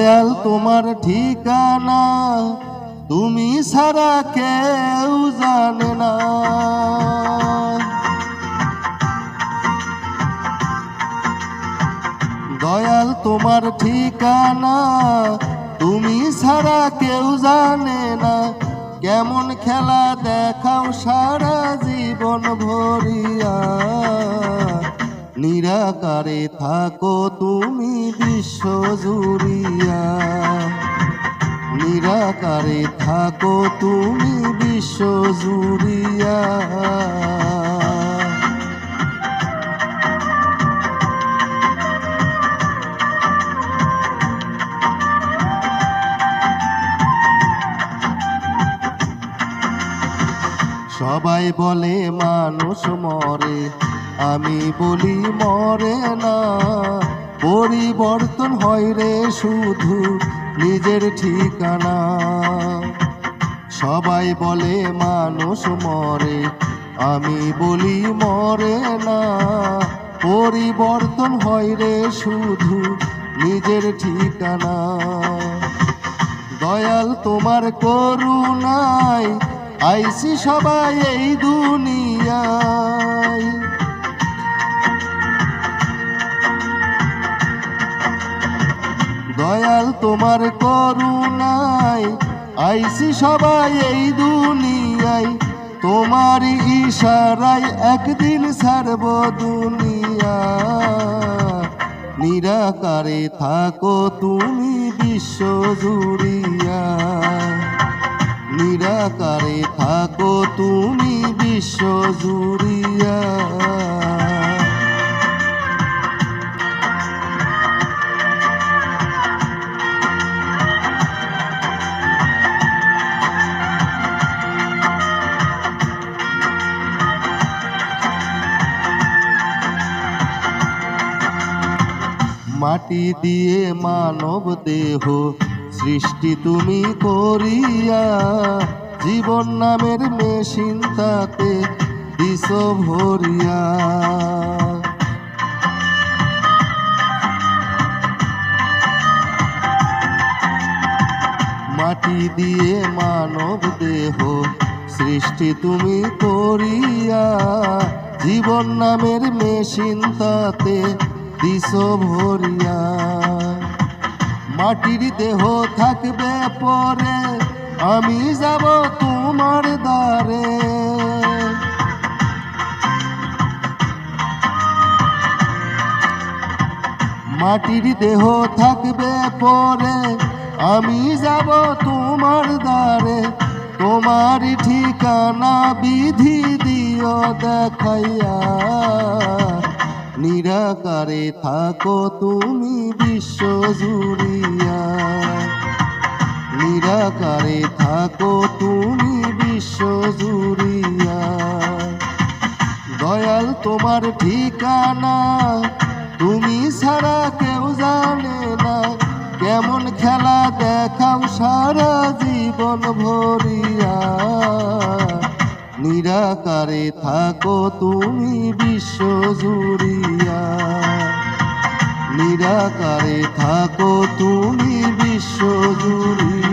দয়াল তোমার ঠিকানা তুমি ছাড়া কেউ জানে না। দয়াল তোমার ঠিকানা তুমি ছাড়া কেউ জানে না। কেমন খেলা দেখাও সারা জীবন ভরিয়া, নিরাকারে থাকো তুমি বিশ্ব জুড়িয়া। নিরাকারে থাকো তুমি বিশ্ব জুড়িয়া। সবাই বলে মানুষ মরে, আমি বলি মরে না। পরিবর্তন হয় রে শুধু নিজের ঠিকানা। সবাই বলে মানুষ মরে, আমি বলি মরে না। পরিবর্তন হয় রে শুধু নিজের ঠিকানা। দয়াল তোমার করুণায় আইছি সবাই এই দুনিয়ায়। দয়াল তোমার করুণায় আইছি সবাই এই দুনিয়ায়। তোমার ইশারায় একদিন ছাড়ব দুনিয়া। নিরাকারে থাকো তুমি বিশ্ব জুড়িয়া। নিরাকারে থাকো তুমি বিশ্ব জুড়িয়া। মাটি দিয়ে মানব দেহ সৃষ্টি তুমি করিয়া। জীবন নামের মেশিন তাতে দিস ভরিয়া। মাটি দিয়ে মানব দেহ সৃষ্টি তুমি করিয়া। জীবন নামের মেশিন তাতে দিস ভরিয়া। মাটির দেহ থাকবে পরে, আমি যাব তোমার দ্বারে। মাটির দেহ থাকবে পরে, আমি যাব তোমার দ্বারে। তোমার ঠিকানা বিধি দিও দেখাইয়া। নিরাকারে থাকো তুমি বিশ্ব জুড়িয়া। নিরাকারে থাকো তুমি বিশ্ব জুড়িয়া। দয়াল তোমার ঠিকানা তুমি ছাড়া কেউ জানে না। কেমন খেলা দেখাও সারা জীবন ভরিয়া। নিরাকারে থাকো তুমি বিশ্ব জুড়িয়া। নিরাকারে থাকো তুমি বিশ্ব জুড়িয়া।